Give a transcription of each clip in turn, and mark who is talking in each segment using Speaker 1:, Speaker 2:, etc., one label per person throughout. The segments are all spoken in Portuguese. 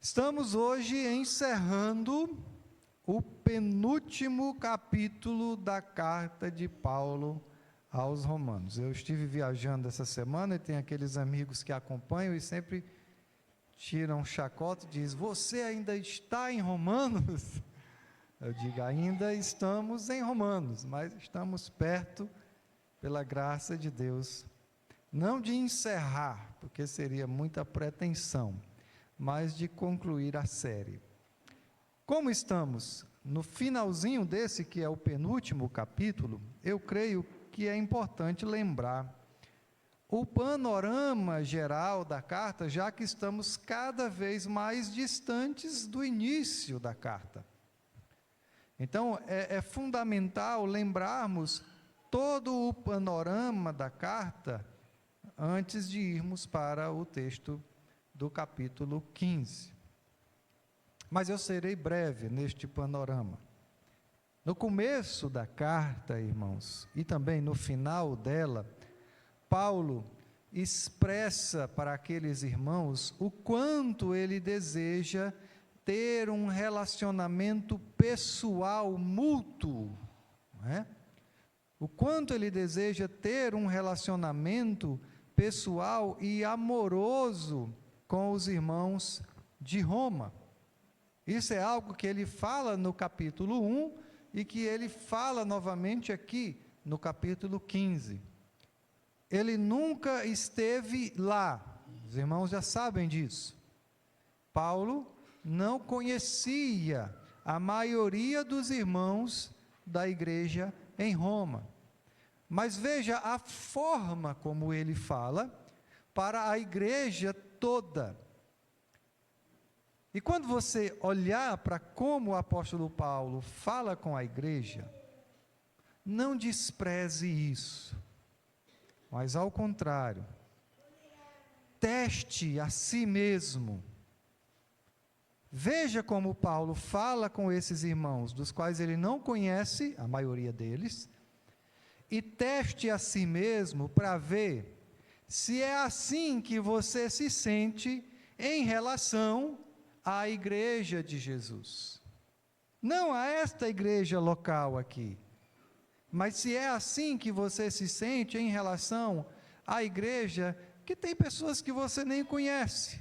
Speaker 1: Estamos hoje encerrando o penúltimo capítulo da carta de Paulo aos Romanos. Eu estive viajando essa semana e tem aqueles amigos que acompanham e sempre tiram chacota e dizem: você ainda está em Romanos? Eu digo: ainda estamos em Romanos, mas estamos perto, pela graça de Deus, não de encerrar, porque seria muita pretensão, mas de concluir a série. Como estamos no finalzinho desse, que é o penúltimo capítulo, eu creio que é importante lembrar o panorama geral da carta, já que estamos cada vez mais distantes do início da carta. Então, é fundamental lembrarmos todo o panorama da carta antes de irmos para o texto do capítulo 15. Mas eu serei breve neste panorama. No começo da carta, irmãos, e também no final dela, Paulo expressa para aqueles irmãos o quanto ele deseja ter um relacionamento pessoal mútuo, não é? O quanto ele deseja ter um relacionamento pessoal e amoroso com os irmãos de Roma. Isso é algo que ele fala no capítulo 1 e que ele fala novamente aqui no capítulo 15. Ele nunca esteve lá, os irmãos já sabem disso. Paulo não conhecia a maioria dos irmãos da igreja em Roma. Mas veja a forma como ele fala para a igreja toda. E quando você olhar para como o apóstolo Paulo fala com a igreja, não despreze isso, mas ao contrário, teste a si mesmo. Veja como Paulo fala com esses irmãos, dos quais ele não conhece, a maioria deles, e teste a si mesmo para ver se é assim que você se sente em relação à igreja de Jesus. Não a esta igreja local aqui, mas se é assim que você se sente em relação à igreja que tem pessoas que você nem conhece.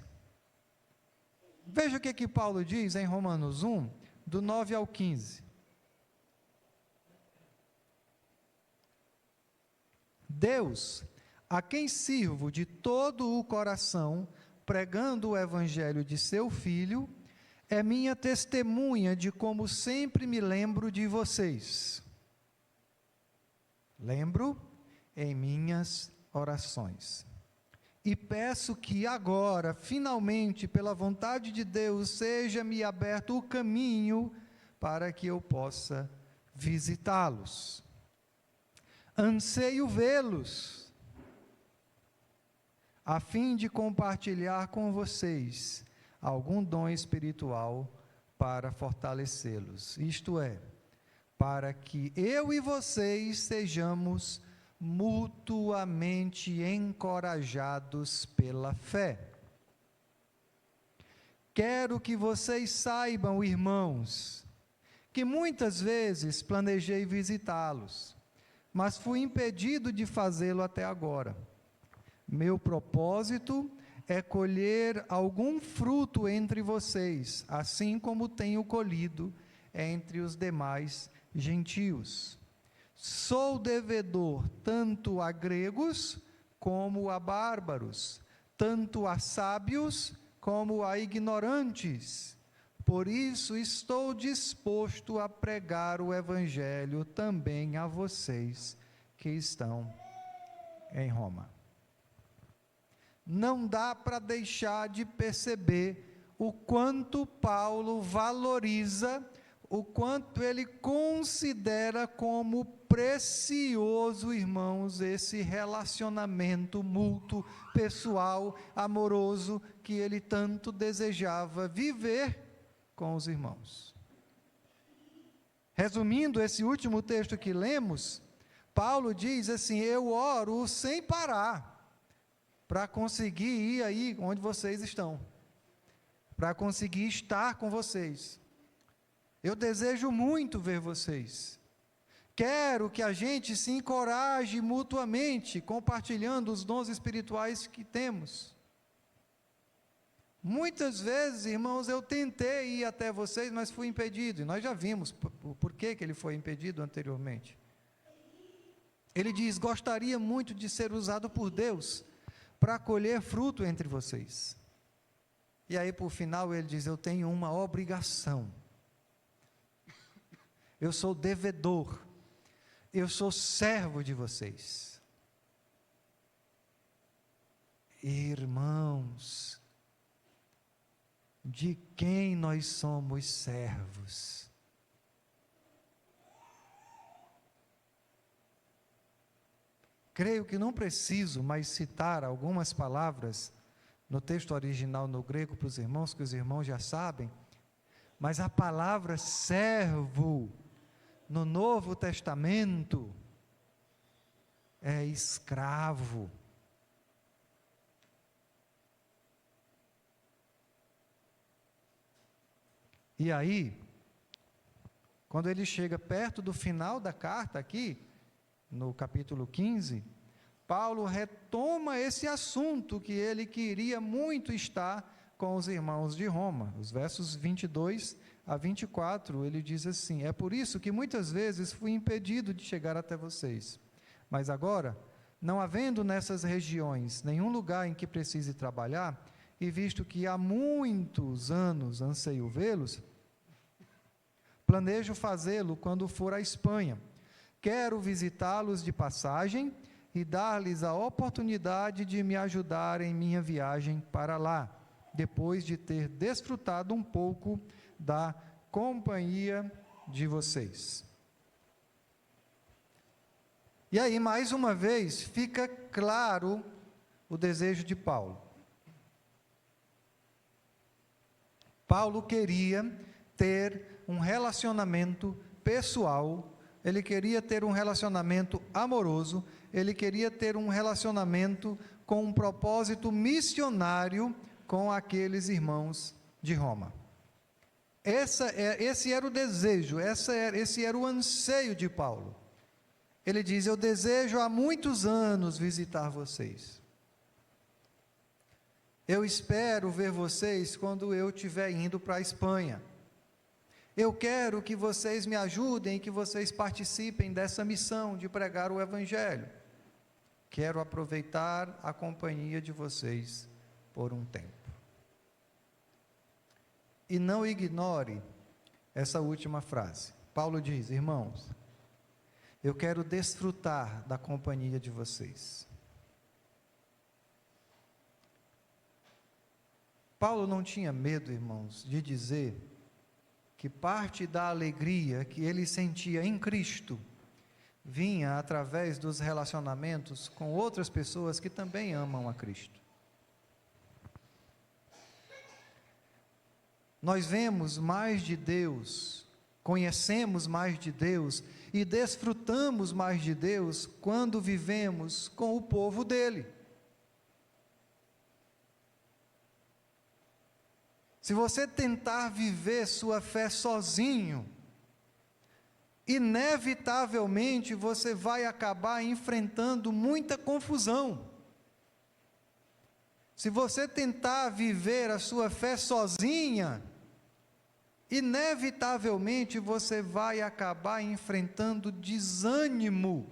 Speaker 1: Veja o que Paulo diz em Romanos 1, do 9 ao 15. Deus, a quem sirvo de todo o coração, pregando o evangelho de seu Filho, é minha testemunha de como sempre me lembro de vocês. Lembro em minhas orações. E peço que agora, finalmente, pela vontade de Deus, seja-me aberto o caminho para que eu possa visitá-los. Anseio vê-los, a fim de compartilhar com vocês algum dom espiritual para fortalecê-los. Isto é, para que eu e vocês sejamos mutuamente encorajados pela fé. Quero que vocês saibam, irmãos, que muitas vezes planejei visitá-los, mas fui impedido de fazê-lo até agora. Meu propósito é colher algum fruto entre vocês, assim como tenho colhido entre os demais gentios. Sou devedor tanto a gregos como a bárbaros, tanto a sábios como a ignorantes. Por isso estou disposto a pregar o evangelho também a vocês que estão em Roma. Não dá para deixar de perceber o quanto Paulo valoriza, o quanto ele considera como precioso, irmãos, esse relacionamento mútuo, pessoal, amoroso, que ele tanto desejava viver com os irmãos. Resumindo esse último texto que lemos, Paulo diz assim: eu oro sem parar, para conseguir ir aí onde vocês estão, para conseguir estar com vocês. Eu desejo muito ver vocês. Quero que a gente se encoraje mutuamente, compartilhando os dons espirituais que temos. Muitas vezes, irmãos, eu tentei ir até vocês, mas fui impedido. E nós já vimos por que ele foi impedido anteriormente. Ele diz: gostaria muito de ser usado por Deus para colher fruto entre vocês. E aí, por final, ele diz: eu tenho uma obrigação. Eu sou devedor. Eu sou servo de vocês. Irmãos, de quem nós somos servos? Creio que não preciso mais citar algumas palavras no texto original no grego para os irmãos, que os irmãos já sabem, mas a palavra servo no Novo Testamento é escravo. E aí, quando ele chega perto do final da carta aqui, no capítulo 15, Paulo retoma esse assunto que ele queria muito estar com os irmãos de Roma. Os versos 22 a 24, ele diz assim: é por isso que muitas vezes fui impedido de chegar até vocês. Mas agora, não havendo nessas regiões nenhum lugar em que precise trabalhar, e visto que há muitos anos anseio vê-los, planejo fazê-lo quando for à Espanha. Quero visitá-los de passagem e dar-lhes a oportunidade de me ajudar em minha viagem para lá, depois de ter desfrutado um pouco da companhia de vocês. E aí, mais uma vez, fica claro o desejo de Paulo. Paulo queria ter um relacionamento pessoal, ele queria ter um relacionamento amoroso, ele queria ter um relacionamento com um propósito missionário com aqueles irmãos de Roma. Esse era o desejo, esse era o anseio de Paulo. Ele diz: eu desejo há muitos anos visitar vocês. Eu espero ver vocês quando eu estiver indo para a Espanha. Eu quero que vocês me ajudem, que vocês participem dessa missão de pregar o Evangelho. Quero aproveitar a companhia de vocês por um tempo. E não ignore essa última frase. Paulo diz: irmãos, eu quero desfrutar da companhia de vocês. Paulo não tinha medo, irmãos, de dizer que parte da alegria que ele sentia em Cristo vinha através dos relacionamentos com outras pessoas que também amam a Cristo. Nós vemos mais de Deus, conhecemos mais de Deus e desfrutamos mais de Deus quando vivemos com o povo dele. Se você tentar viver sua fé sozinho, inevitavelmente você vai acabar enfrentando muita confusão. Se você tentar viver a sua fé sozinha, inevitavelmente você vai acabar enfrentando desânimo.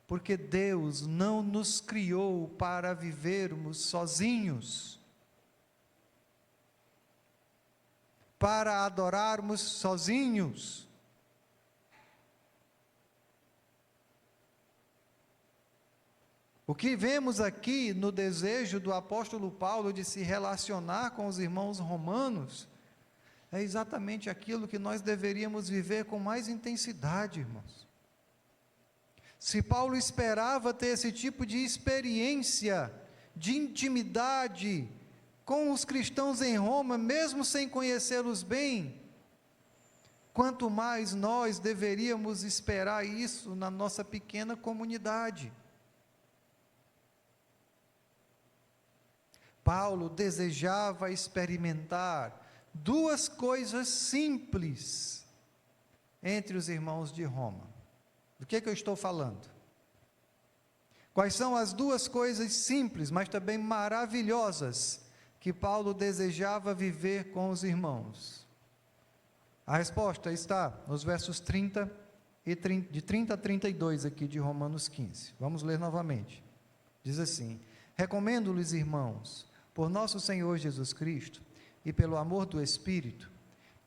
Speaker 1: Porque Deus não nos criou para vivermos sozinhos, para adorarmos sozinhos. O que vemos aqui no desejo do apóstolo Paulo de se relacionar com os irmãos romanos, é exatamente aquilo que nós deveríamos viver com mais intensidade, irmãos. Se Paulo esperava ter esse tipo de experiência, de intimidade com os cristãos em Roma, mesmo sem conhecê-los bem, quanto mais nós deveríamos esperar isso na nossa pequena comunidade. Paulo desejava experimentar duas coisas simples entre os irmãos de Roma. Do que eu estou falando? Quais são as duas coisas simples, mas também maravilhosas, que Paulo desejava viver com os irmãos? A resposta está nos versos 30 de 30 a 32 aqui de Romanos 15. Vamos ler novamente. Diz assim: recomendo-lhes, irmãos, por nosso Senhor Jesus Cristo e pelo amor do Espírito,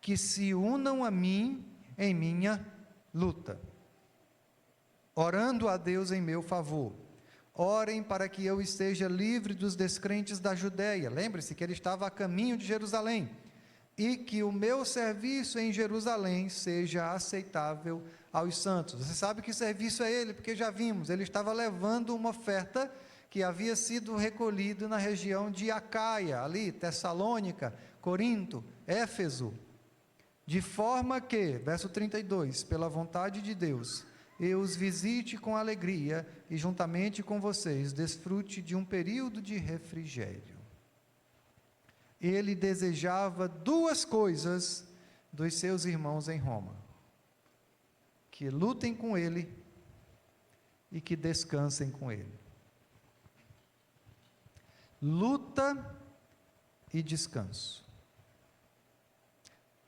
Speaker 1: que se unam a mim em minha luta, orando a Deus em meu favor. Orem para que eu esteja livre dos descrentes da Judéia. Lembre-se que ele estava a caminho de Jerusalém. E que o meu serviço em Jerusalém seja aceitável aos santos. Você sabe que serviço é ele, porque já vimos, ele estava levando uma oferta que havia sido recolhida na região de Acaia, ali, Tessalônica, Corinto, Éfeso. De forma que, verso 32, pela vontade de Deus, eu os visite com alegria e juntamente com vocês desfrute de um período de refrigério. Ele desejava duas coisas dos seus irmãos em Roma: que lutem com ele e que descansem com ele. Luta e descanso.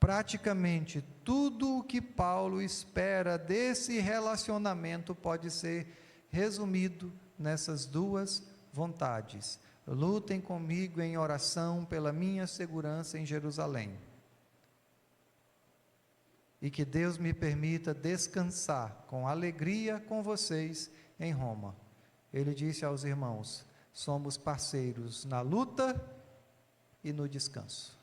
Speaker 1: Praticamente tudo o que Paulo espera desse relacionamento pode ser resumido nessas duas vontades. Lutem comigo em oração pela minha segurança em Jerusalém. E que Deus me permita descansar com alegria com vocês em Roma. Ele disse aos irmãos: somos parceiros na luta e no descanso.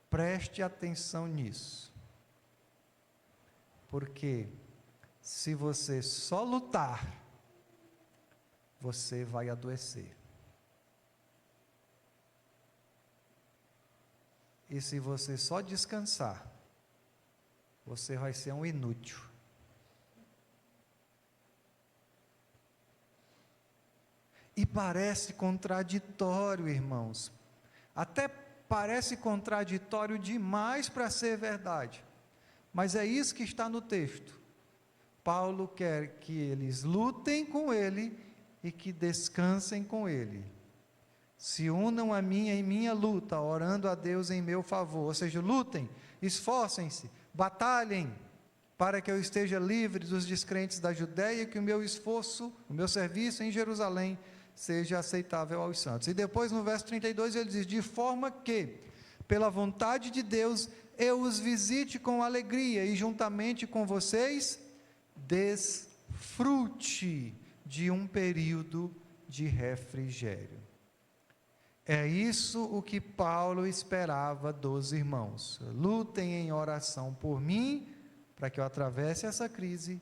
Speaker 1: Preste atenção nisso, porque se você só lutar, você vai adoecer. E se você só descansar, você vai ser um inútil. E parece contraditório, irmãos. Até parece contraditório demais para ser verdade. Mas é isso que está no texto. Paulo quer que eles lutem com ele e que descansem com ele. Se unam a mim em minha luta, orando a Deus em meu favor. Ou seja, lutem, esforcem-se, batalhem, para que eu esteja livre dos descrentes da Judéia e que o meu esforço, o meu serviço em Jerusalém seja aceitável aos santos. E depois no verso 32 ele diz: de forma que, pela vontade de Deus, eu os visite com alegria e juntamente com vocês desfrute de um período de refrigério. É isso o que Paulo esperava dos irmãos. Lutem em oração por mim, para que eu atravesse essa crise,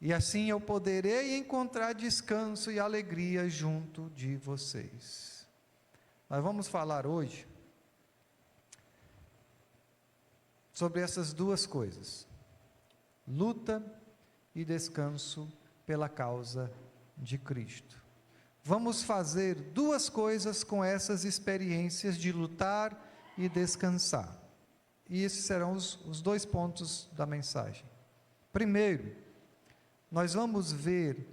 Speaker 1: e assim eu poderei encontrar descanso e alegria junto de vocês. Nós vamos falar hoje sobre essas duas coisas: luta e descanso pela causa de Cristo. Vamos fazer duas coisas com essas experiências de lutar e descansar. E esses serão os dois pontos da mensagem. Primeiro, nós vamos ver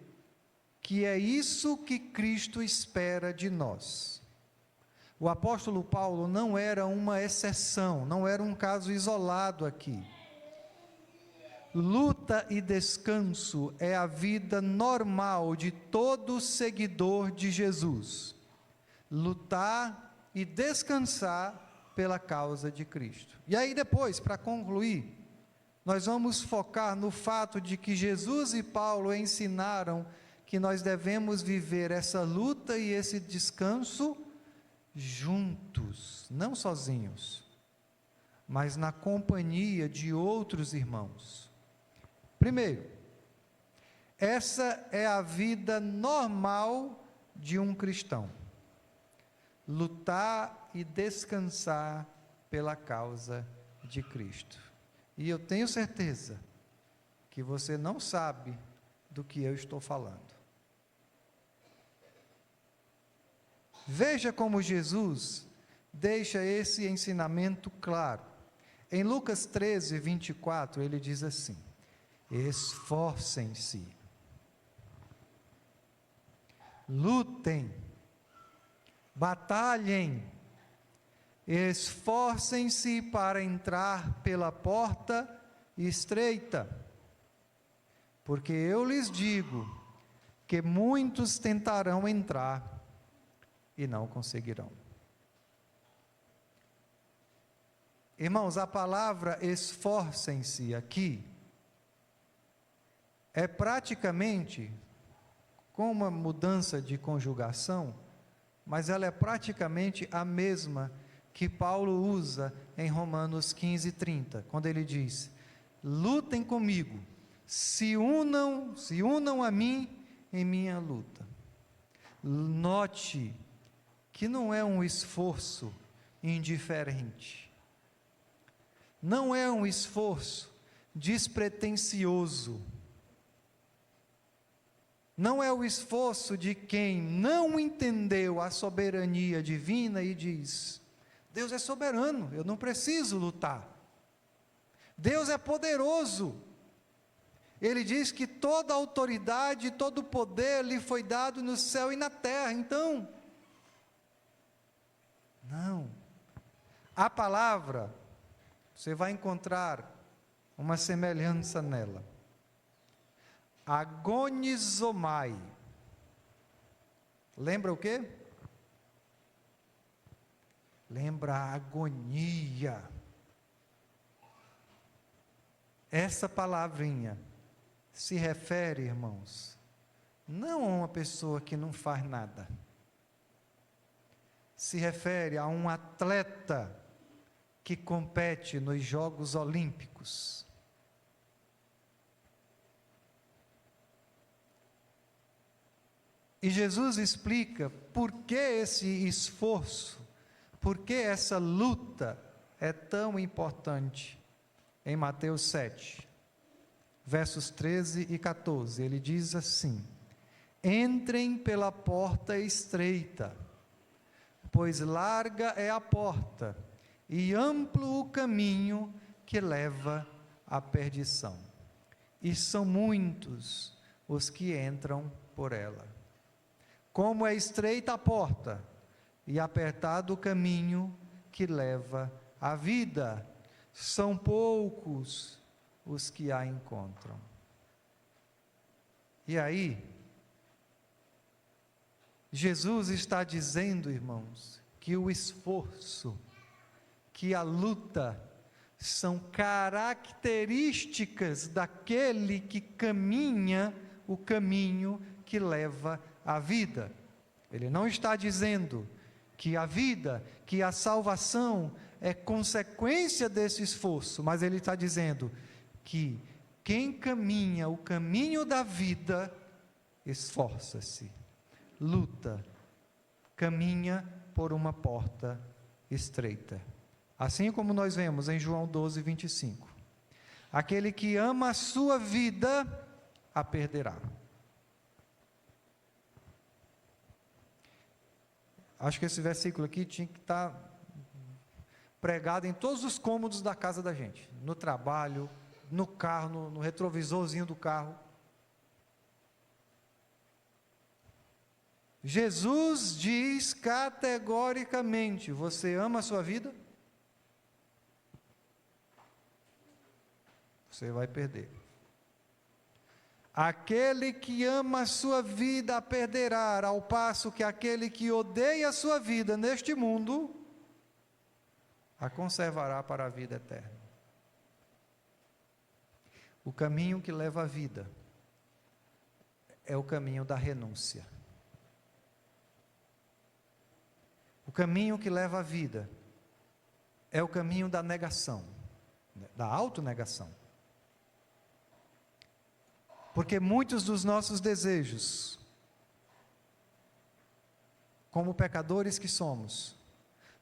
Speaker 1: que é isso que Cristo espera de nós. O apóstolo Paulo não era uma exceção, não era um caso isolado aqui. Luta e descanso é a vida normal de todo seguidor de Jesus. Lutar e descansar pela causa de Cristo. E aí depois, para concluir, nós vamos focar no fato de que Jesus e Paulo ensinaram que nós devemos viver essa luta e esse descanso juntos, não sozinhos, mas na companhia de outros irmãos. Primeiro, essa é a vida normal de um cristão: lutar e descansar pela causa de Cristo. E eu tenho certeza que você não sabe do que eu estou falando. Veja como Jesus deixa esse ensinamento claro. Em Lucas 13, 24, ele diz assim: esforcem-se, lutem, batalhem, esforcem-se para entrar pela porta estreita, porque eu lhes digo que muitos tentarão entrar e não conseguirão. Irmãos, a palavra esforcem-se aqui é praticamente, com uma mudança de conjugação, mas ela é praticamente a mesma que Paulo usa em Romanos 15:30, quando ele diz: lutem comigo, se unam a mim em minha luta. Note que não é um esforço indiferente, não é um esforço despretensioso, não é o esforço de quem não entendeu a soberania divina e diz: Deus é soberano, eu não preciso lutar. Deus é poderoso. Ele diz que toda a autoridade, todo o poder lhe foi dado no céu e na terra. Então, não. A palavra, você vai encontrar uma semelhança nela. Agonizomai. Lembra o quê? Lembra a agonia. Essa palavrinha se refere, irmãos, não a uma pessoa que não faz nada. Se refere a um atleta que compete nos Jogos Olímpicos. E Jesus explica por que esse esforço, por que essa luta é tão importante. Em Mateus 7, versos 13 e 14, ele diz assim: entrem pela porta estreita, pois larga é a porta, e amplo o caminho que leva à perdição, e são muitos os que entram por ela. Como é estreita a porta, e apertado o caminho que leva à vida, são poucos os que a encontram. E aí, Jesus está dizendo, irmãos, que o esforço, que a luta, são características daquele que caminha o caminho que leva à vida. Ele não está dizendo que a vida, que a salvação é consequência desse esforço, mas ele está dizendo que quem caminha o caminho da vida, esforça-se, luta, caminha por uma porta estreita. Assim como nós vemos em João 12, 25. Aquele que ama a sua vida, a perderá. Acho que esse versículo aqui tinha que estar pregado em todos os cômodos da casa da gente, no trabalho, no carro, no retrovisorzinho do carro. Jesus diz categoricamente: você ama a sua vida? Você vai perder. Aquele que ama a sua vida a perderá, ao passo que aquele que odeia a sua vida neste mundo a conservará para a vida eterna. O caminho que leva à vida é o caminho da renúncia. O caminho que leva à vida é o caminho da negação, da autonegação. Porque muitos dos nossos desejos, como pecadores que somos,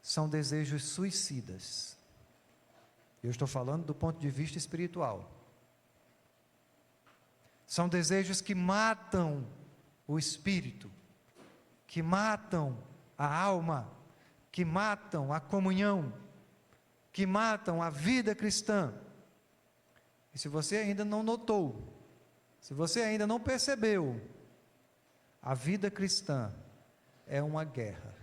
Speaker 1: são desejos suicidas. Eu estou falando do ponto de vista espiritual. São desejos que matam o espírito, que matam a alma, que matam a comunhão, que matam a vida cristã. E se você ainda não notou, se você ainda não percebeu, a vida cristã é uma guerra.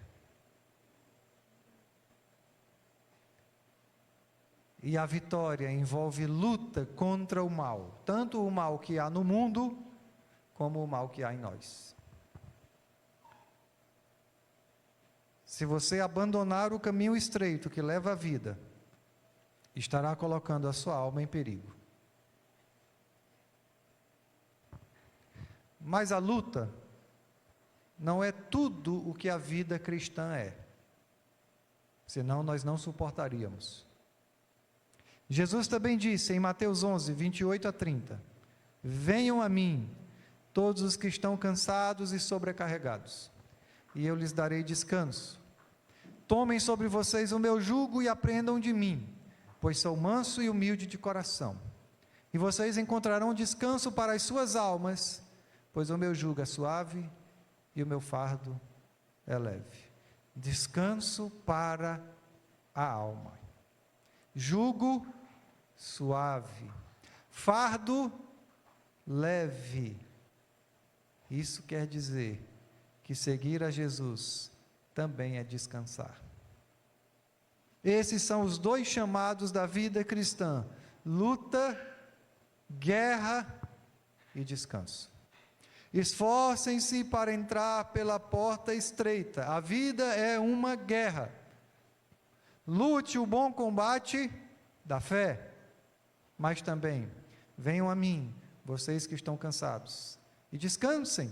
Speaker 1: E a vitória envolve luta contra o mal, tanto o mal que há no mundo, como o mal que há em nós. Se você abandonar o caminho estreito que leva à vida, estará colocando a sua alma em perigo. Mas a luta não é tudo o que a vida cristã é, senão nós não suportaríamos. Jesus também disse em Mateus 11, 28 a 30, venham a mim, todos os que estão cansados e sobrecarregados, e eu lhes darei descanso. Tomem sobre vocês o meu jugo e aprendam de mim, pois sou manso e humilde de coração, e vocês encontrarão descanso para as suas almas, pois o meu jugo é suave e o meu fardo é leve. Descanso para a alma. Jugo suave, fardo leve. Isso quer dizer que seguir a Jesus também é descansar. Esses são os dois chamados da vida cristã: luta, guerra e descanso. Esforcem-se para entrar pela porta estreita. A vida é uma guerra. Lute o bom combate da fé, mas também venham a mim, vocês que estão cansados, e descansem.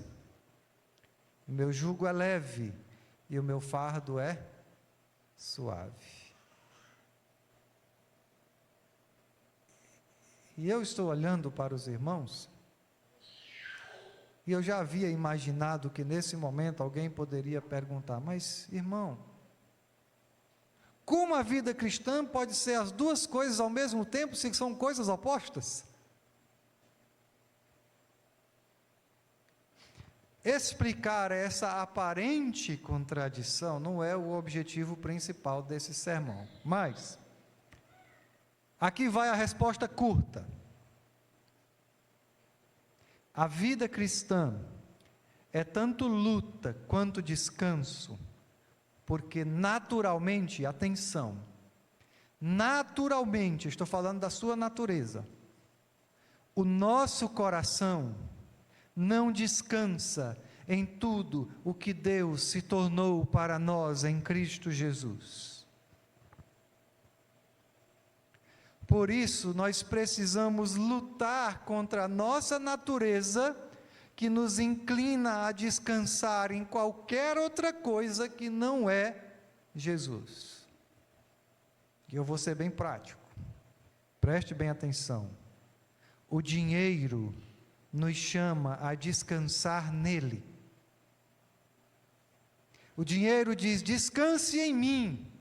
Speaker 1: O meu jugo é leve e o meu fardo é suave. E eu estou olhando para os irmãos, e eu já havia imaginado que nesse momento alguém poderia perguntar, mas irmão, como a vida cristã pode ser as duas coisas ao mesmo tempo, se são coisas opostas? Explicar essa aparente contradição não é o objetivo principal desse sermão, mas aqui vai a resposta curta. A vida cristã é tanto luta quanto descanso, porque naturalmente, atenção, naturalmente, estou falando da sua natureza, o nosso coração não descansa em tudo o que Deus se tornou para nós em Cristo Jesus. Por isso, nós precisamos lutar contra a nossa natureza, que nos inclina a descansar em qualquer outra coisa que não é Jesus. E eu vou ser bem prático. Preste bem atenção. O dinheiro nos chama a descansar nele. O dinheiro diz: descanse em mim.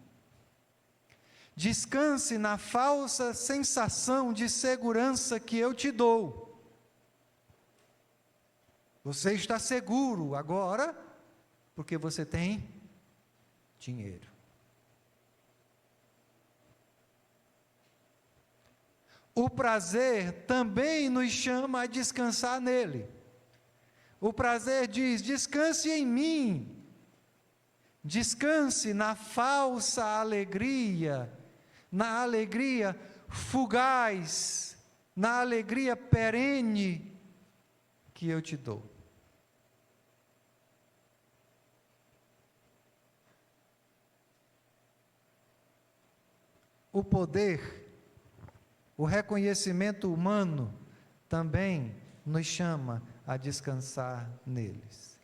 Speaker 1: Descanse na falsa sensação de segurança que eu te dou. Você está seguro agora, porque você tem dinheiro. O prazer também nos chama a descansar nele. O prazer diz: descanse em mim. Descanse na falsa alegria, na alegria fugaz, na alegria perene que eu te dou. O poder, o reconhecimento humano também nos chama a descansar neles,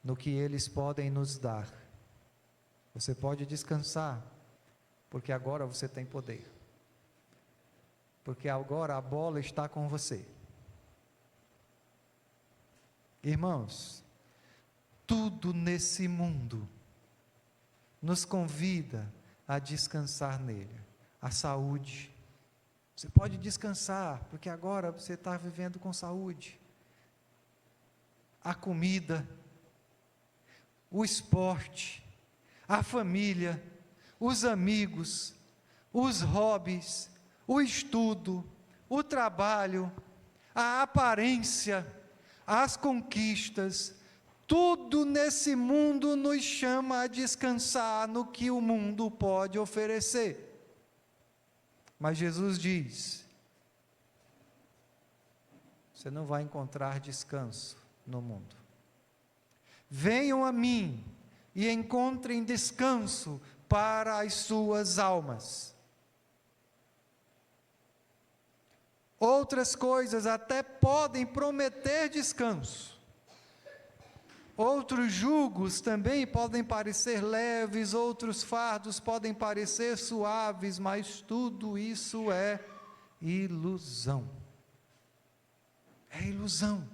Speaker 1: no que eles podem nos dar. Você pode descansar, porque agora você tem poder, porque agora a bola está com você. Irmãos, tudo nesse mundo nos convida a descansar nele. A saúde, você pode descansar, porque agora você está vivendo com saúde. A comida, o esporte, a família, os amigos, os hobbies, o estudo, o trabalho, a aparência, as conquistas, tudo nesse mundo nos chama a descansar no que o mundo pode oferecer. Mas Jesus diz: você não vai encontrar descanso no mundo. Venham a mim e encontrem descanso para as suas almas. Outras coisas até podem prometer descanso. Outros jugos também podem parecer leves, outros fardos podem parecer suaves, mas tudo isso é ilusão. É ilusão.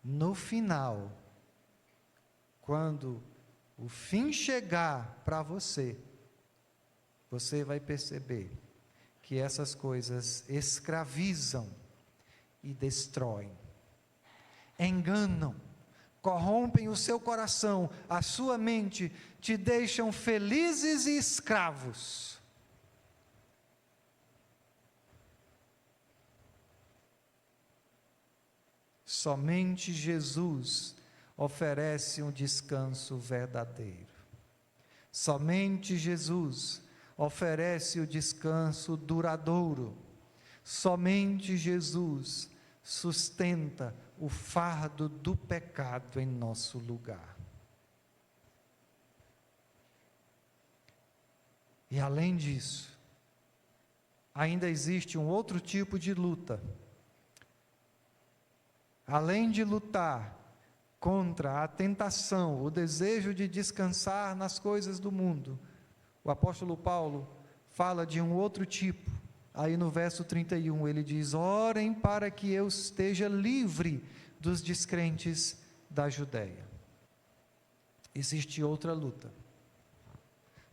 Speaker 1: No final, quando o fim chegar para você, você vai perceber que essas coisas escravizam e destroem, enganam, corrompem o seu coração, a sua mente, te deixam felizes e escravos. Somente Jesus oferece um descanso verdadeiro. Somente Jesus oferece o descanso duradouro. Somente Jesus sustenta o fardo do pecado em nosso lugar. E além disso, ainda existe um outro tipo de luta. Além de lutar contra a tentação, o desejo de descansar nas coisas do mundo, o apóstolo Paulo fala de um outro tipo. Aí no verso 31 ele diz: orem para que eu esteja livre dos descrentes da Judéia. Existe outra luta.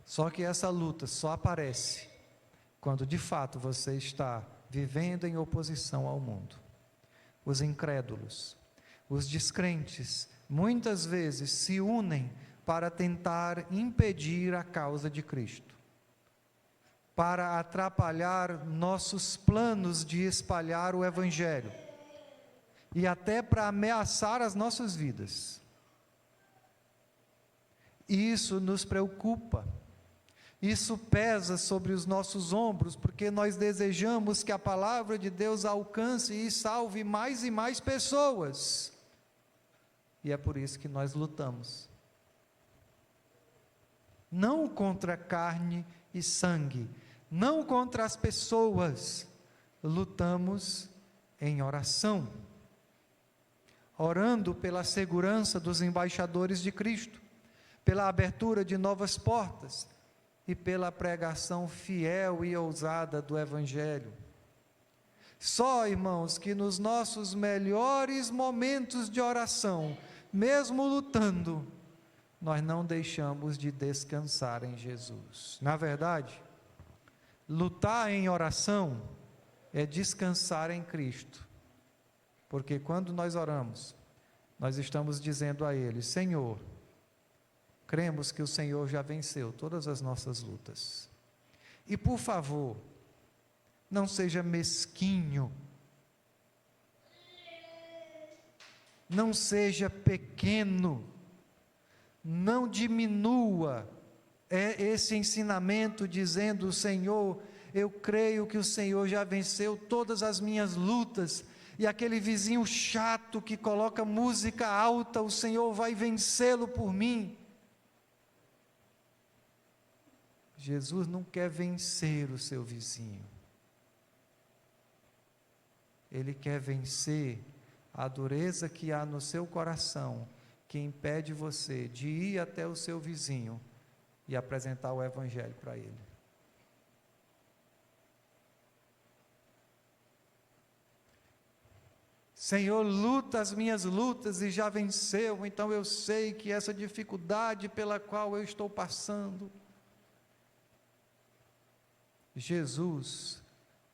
Speaker 1: Só que essa luta só aparece quando de fato você está vivendo em oposição ao mundo. Os incrédulos, os descrentes, muitas vezes se unem para tentar impedir a causa de Cristo, para atrapalhar nossos planos de espalhar o Evangelho, e até para ameaçar as nossas vidas. Isso nos preocupa, isso pesa sobre os nossos ombros, porque nós desejamos que a palavra de Deus alcance e salve mais e mais pessoas, e é por isso que nós lutamos, não contra carne e sangue, não contra as pessoas, lutamos em oração, orando pela segurança dos embaixadores de Cristo, pela abertura de novas portas, e pela pregação fiel e ousada do Evangelho. Só, irmãos, que nos nossos melhores momentos de oração, mesmo lutando, nós não deixamos de descansar em Jesus. Na verdade, lutar em oração é descansar em Cristo, porque quando nós oramos, nós estamos dizendo a Ele: Senhor, cremos que o Senhor já venceu todas as nossas lutas. E por favor, não seja mesquinho, não seja pequeno, não diminua esse ensinamento dizendo: Senhor, eu creio que o Senhor já venceu todas as minhas lutas, e aquele vizinho chato que coloca música alta, o Senhor vai vencê-lo por mim. Jesus não quer vencer o seu vizinho. Ele quer vencer a dureza que há no seu coração, que impede você de ir até o seu vizinho e apresentar o Evangelho para ele. Senhor, luta as minhas lutas e já venceu, então eu sei que essa dificuldade pela qual eu estou passando, Jesus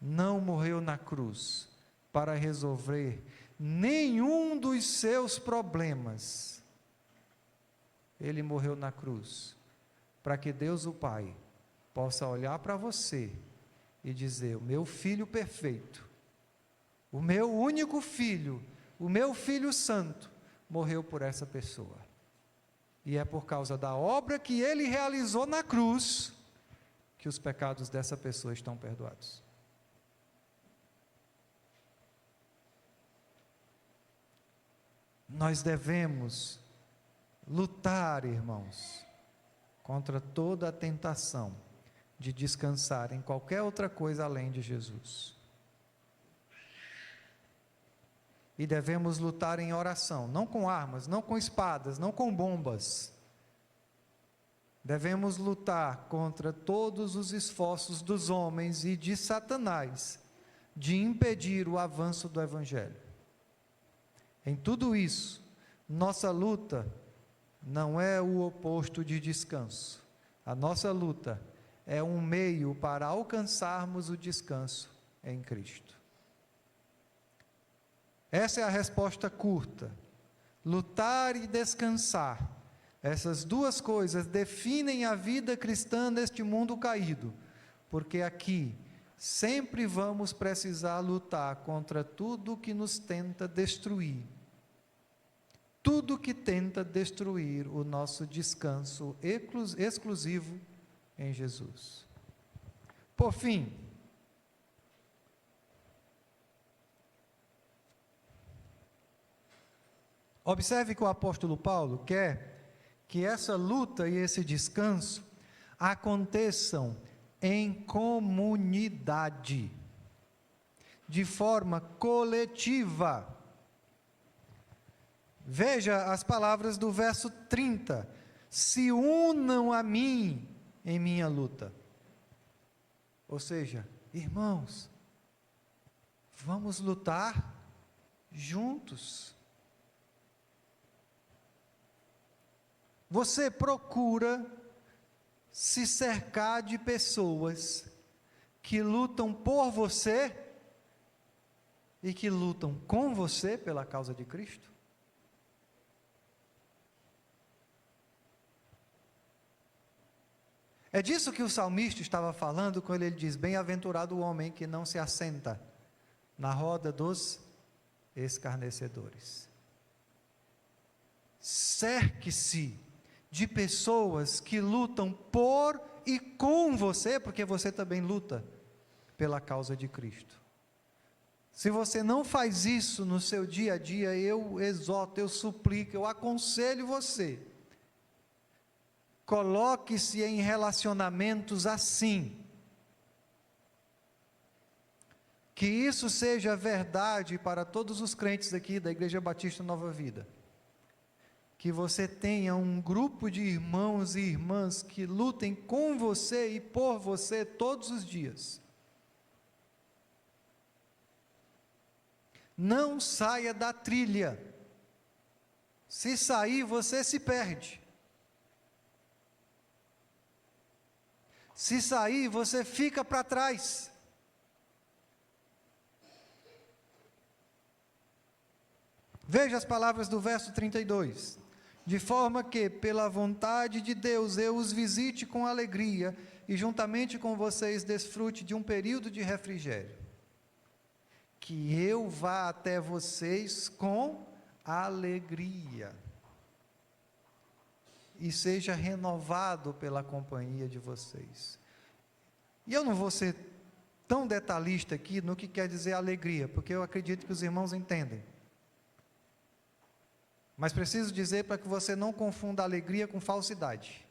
Speaker 1: não morreu na cruz para resolver nenhum dos seus problemas. Ele morreu na cruz, para que Deus o Pai possa olhar para você e dizer: o meu filho perfeito, o meu único filho, o meu filho santo, morreu por essa pessoa. E é por causa da obra que ele realizou na cruz, que os pecados dessa pessoa estão perdoados. Nós devemos lutar, irmãos, contra toda a tentação de descansar em qualquer outra coisa além de Jesus. E devemos lutar em oração, não com armas, não com espadas, não com bombas. Devemos lutar contra todos os esforços dos homens e de Satanás de impedir o avanço do Evangelho. Em tudo isso, nossa luta não é o oposto de descanso. A nossa luta é um meio para alcançarmos o descanso em Cristo. Essa é a resposta curta. Lutar e descansar. Essas duas coisas definem a vida cristã neste mundo caído, porque aqui sempre vamos precisar lutar contra tudo que nos tenta destruir. Tudo que tenta destruir o nosso descanso exclusivo em Jesus. Por fim, observe que o apóstolo Paulo quer que essa luta e esse descanso aconteçam em comunidade, de forma coletiva. Veja as palavras do verso 30: se unam a mim em minha luta. Ou seja, irmãos, vamos lutar juntos. Você procura se cercar de pessoas que lutam por você e que lutam com você pela causa de Cristo? É disso que o salmista estava falando quando ele diz: bem-aventurado o homem que não se assenta na roda dos escarnecedores. Cerque-se de pessoas que lutam por e com você, porque você também luta pela causa de Cristo. Se você não faz isso no seu dia a dia, eu exorto, eu suplico, eu aconselho você: coloque-se em relacionamentos assim. Que isso seja verdade para todos os crentes aqui da Igreja Batista Nova Vida. Que você tenha um grupo de irmãos e irmãs que lutem com você e por você todos os dias. Não saia da trilha. Se sair, você se perde. Se sair, você fica para trás. Veja as palavras do verso 32. De forma que, pela vontade de Deus, eu os visite com alegria e juntamente com vocês desfrute de um período de refrigério. Que eu vá até vocês com alegria e seja renovado pela companhia de vocês. E eu não vou ser tão detalhista aqui no que quer dizer alegria, porque eu acredito que os irmãos entendem. Mas preciso dizer para que você não confunda alegria com falsidade.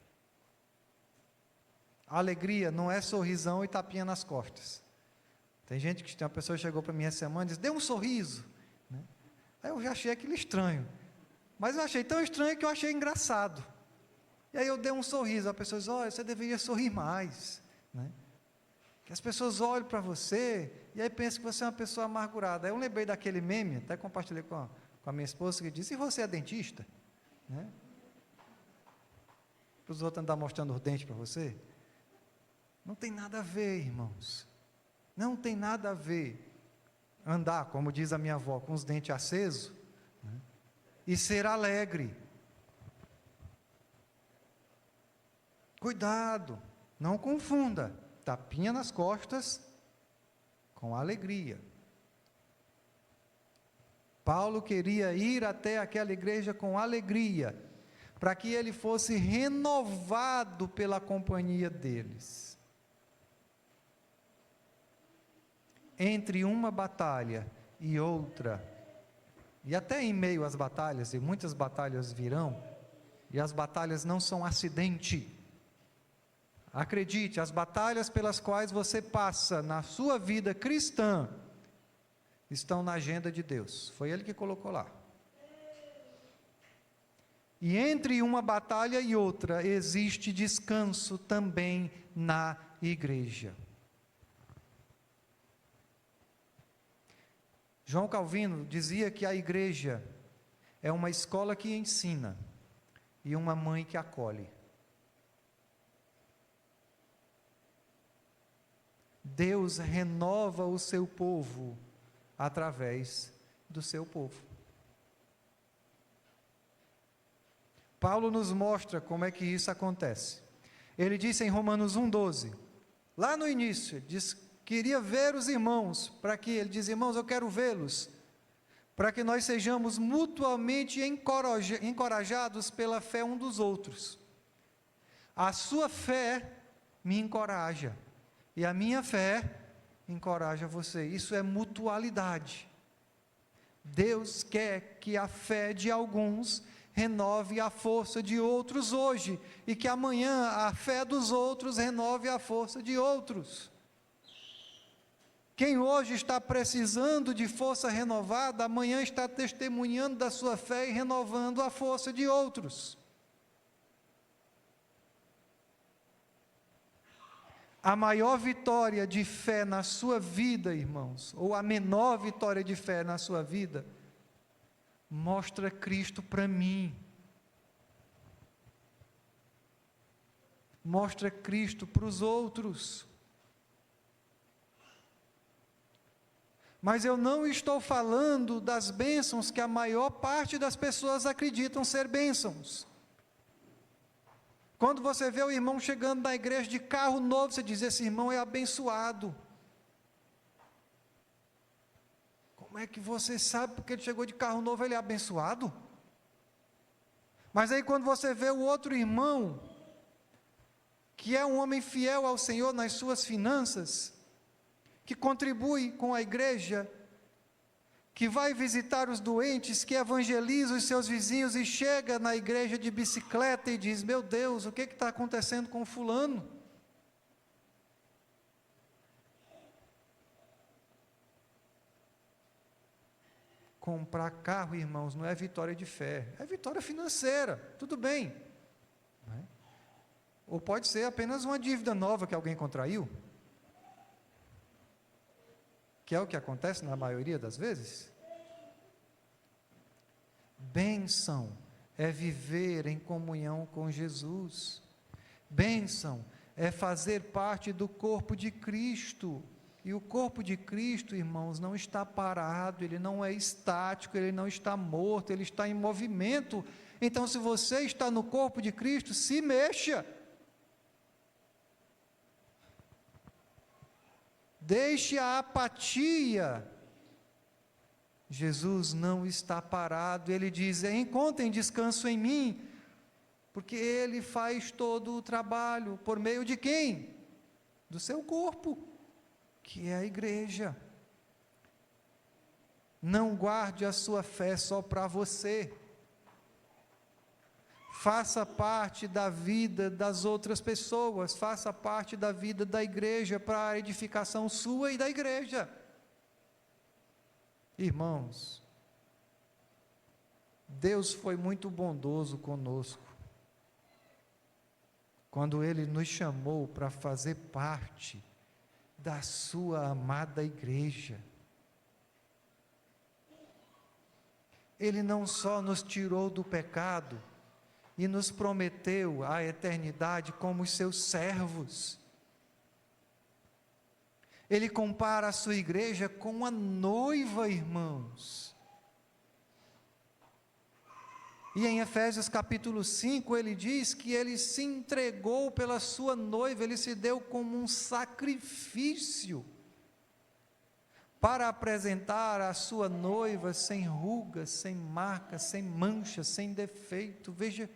Speaker 1: A alegria não é sorrisão e tapinha nas costas. Tem uma pessoa que chegou para mim essa semana e disse: dê um sorriso. Aí eu já achei aquilo estranho. Mas eu achei tão estranho que eu achei engraçado. E aí eu dei um sorriso. A pessoa diz: olha, você deveria sorrir mais. Que as pessoas olhem para você e aí pensam que você é uma pessoa amargurada. Aí eu lembrei daquele meme, até compartilhei com a minha esposa, que disse: e você é dentista? Para os outros andar mostrando os dentes para você? Não tem nada a ver, irmãos. Não tem nada a ver andar, como diz a minha avó, com os dentes acesos, e ser alegre. Cuidado, não confunda tapinha nas costas com alegria. Paulo queria ir até aquela igreja com alegria, para que ele fosse renovado pela companhia deles. Entre uma batalha e outra, e até em meio às batalhas, e muitas batalhas virão, e as batalhas não são acidente. Acredite, as batalhas pelas quais você passa na sua vida cristã, estão na agenda de Deus, foi Ele que colocou lá. E entre uma batalha e outra, existe descanso também na igreja. João Calvino dizia que a igreja é uma escola que ensina e uma mãe que acolhe. Deus renova o seu povo através do seu povo. Paulo nos mostra como é que isso acontece. Ele disse em Romanos 1,12, lá no início, diz, queria ver os irmãos, para que, ele diz, irmãos, eu quero vê-los, para que nós sejamos mutuamente encorajados pela fé um dos outros. A sua fé me encoraja, e a minha fé encoraja você. Isso é mutualidade. Deus quer que a fé de alguns renove a força de outros hoje, e que amanhã a fé dos outros renove a força de outros. Quem hoje está precisando de força renovada, amanhã está testemunhando da sua fé e renovando a força de outros. A maior vitória de fé na sua vida, irmãos, ou a menor vitória de fé na sua vida, mostra Cristo para mim. Mostra Cristo para os outros. Mas eu não estou falando das bênçãos que a maior parte das pessoas acreditam ser bênçãos. Quando você vê o irmão chegando na igreja de carro novo, você diz, esse irmão é abençoado. Como é que você sabe porque ele chegou de carro novo, ele é abençoado? Mas aí quando você vê o outro irmão, que é um homem fiel ao Senhor nas suas finanças, que contribui com a igreja, que vai visitar os doentes, que evangeliza os seus vizinhos e chega na igreja de bicicleta e diz, meu Deus, o que está acontecendo com fulano? Comprar carro, irmãos, não é vitória de fé, é vitória financeira, tudo bem. Não é? Ou pode ser apenas uma dívida nova que alguém contraiu, que é o que acontece na maioria das vezes. Bênção é viver em comunhão com Jesus. Bênção é fazer parte do corpo de Cristo. E o corpo de Cristo, irmãos, não está parado, ele não é estático, ele não está morto, ele está em movimento. Então, se você está no corpo de Cristo, se mexa. Deixe a apatia. Jesus não está parado, ele diz, encontrem descanso em mim, porque ele faz todo o trabalho, por meio de quem? Do seu corpo, que é a igreja. Não guarde a sua fé só para você, faça parte da vida das outras pessoas, faça parte da vida da igreja, para a edificação sua e da igreja. Irmãos, Deus foi muito bondoso conosco, quando Ele nos chamou para fazer parte da sua amada igreja. Ele não só nos tirou do pecado, e nos prometeu a eternidade como os seus servos. Ele compara a sua igreja com a noiva, irmãos. E em Efésios capítulo 5, ele diz que ele se entregou pela sua noiva, ele se deu como um sacrifício, para apresentar a sua noiva sem rugas, sem marcas, sem manchas, sem defeito. Veja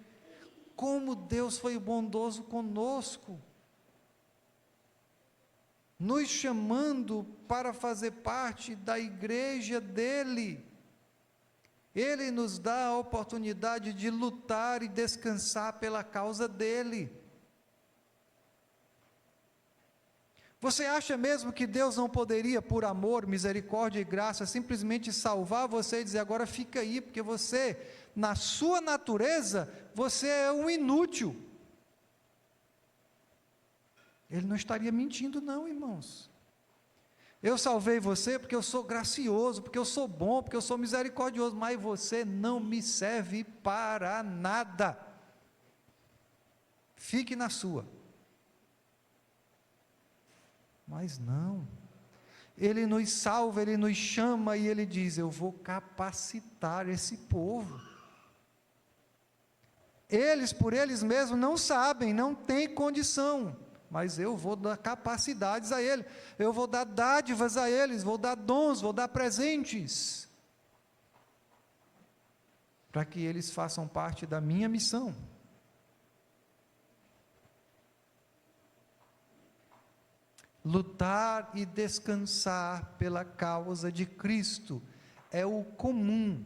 Speaker 1: como Deus foi bondoso conosco, nos chamando para fazer parte da igreja dele. Ele nos dá a oportunidade de lutar e descansar pela causa dele. Você acha mesmo que Deus não poderia, por amor, misericórdia e graça, simplesmente salvar você e dizer, agora fica aí, porque você, na sua natureza, você é um inútil? Ele não estaria mentindo não, irmãos. Eu salvei você porque eu sou gracioso, porque eu sou bom, porque eu sou misericordioso, mas você não me serve para nada. Fique na sua. Mas não. Ele nos salva, ele nos chama e ele diz, eu vou capacitar esse povo. Eles, por eles mesmos, não sabem, não têm condição, mas eu vou dar capacidades a eles, eu vou dar dádivas a eles, vou dar dons, vou dar presentes, para que eles façam parte da minha missão. Lutar e descansar pela causa de Cristo é o comum,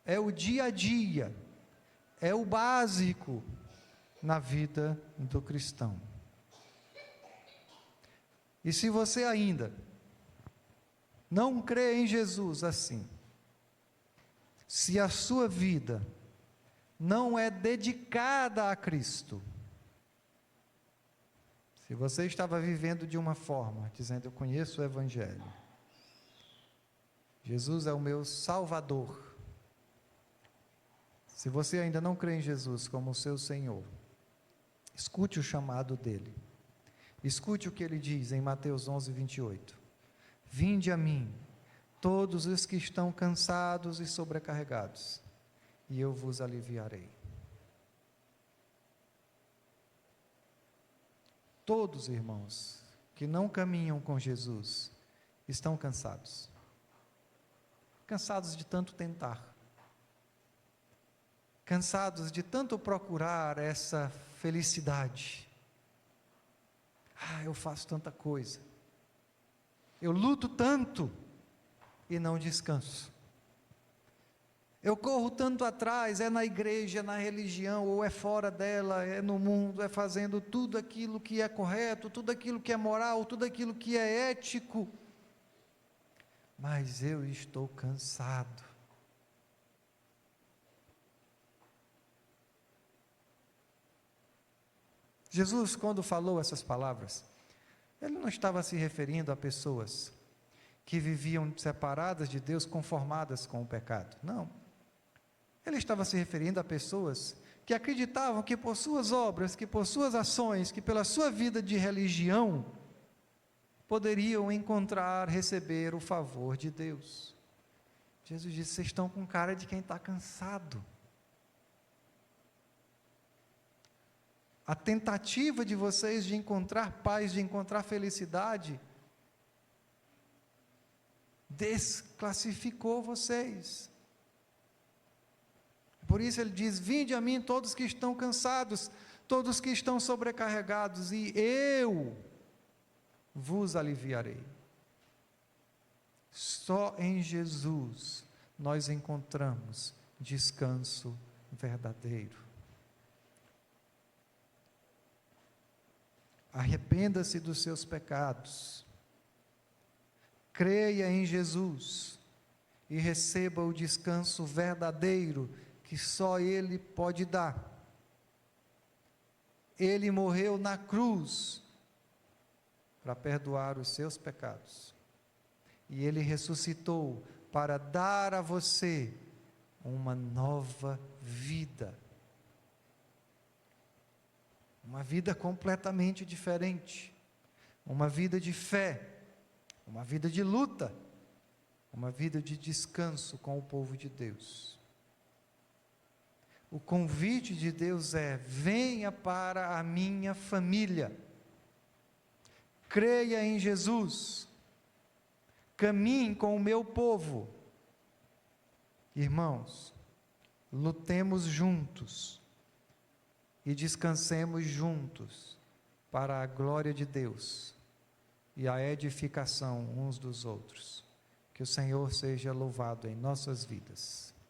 Speaker 1: é o dia a dia, é o básico na vida do cristão. E se você ainda não crê em Jesus assim, se a sua vida não é dedicada a Cristo, se você estava vivendo de uma forma, dizendo, eu conheço o Evangelho, Jesus é o meu Salvador, se você ainda não crê em Jesus como o seu Senhor, escute o chamado dele, escute o que ele diz em Mateus 11, 28, vinde a mim, todos os que estão cansados e sobrecarregados, e eu vos aliviarei. Todos, irmãos, que não caminham com Jesus, estão cansados. Cansados de tanto tentar. Cansados de tanto procurar essa felicidade. Eu faço tanta coisa. Eu luto tanto e não descanso. Eu corro tanto atrás, é na igreja, na religião, ou é fora dela, é no mundo, é fazendo tudo aquilo que é correto, tudo aquilo que é moral, tudo aquilo que é ético, mas eu estou cansado. Jesus, quando falou essas palavras, ele não estava se referindo a pessoas que viviam separadas de Deus, conformadas com o pecado, não. Ele estava se referindo a pessoas que acreditavam que por suas obras, que por suas ações, que pela sua vida de religião, poderiam encontrar, receber o favor de Deus. Jesus disse, vocês estão com cara de quem está cansado. A tentativa de vocês de encontrar paz, de encontrar felicidade, desclassificou vocês. Por isso ele diz, vinde a mim todos que estão cansados, todos que estão sobrecarregados, e eu vos aliviarei. Só em Jesus nós encontramos descanso verdadeiro. Arrependa-se dos seus pecados, creia em Jesus e receba o descanso verdadeiro que só Ele pode dar. Ele morreu na cruz para perdoar os seus pecados, e Ele ressuscitou para dar a você uma nova vida, uma vida completamente diferente, uma vida de fé, uma vida de luta, uma vida de descanso com o povo de Deus. O convite de Deus é: venha para a minha família, creia em Jesus, caminhe com o meu povo. Irmãos, lutemos juntos e descansemos juntos para a glória de Deus e a edificação uns dos outros. Que o Senhor seja louvado em nossas vidas.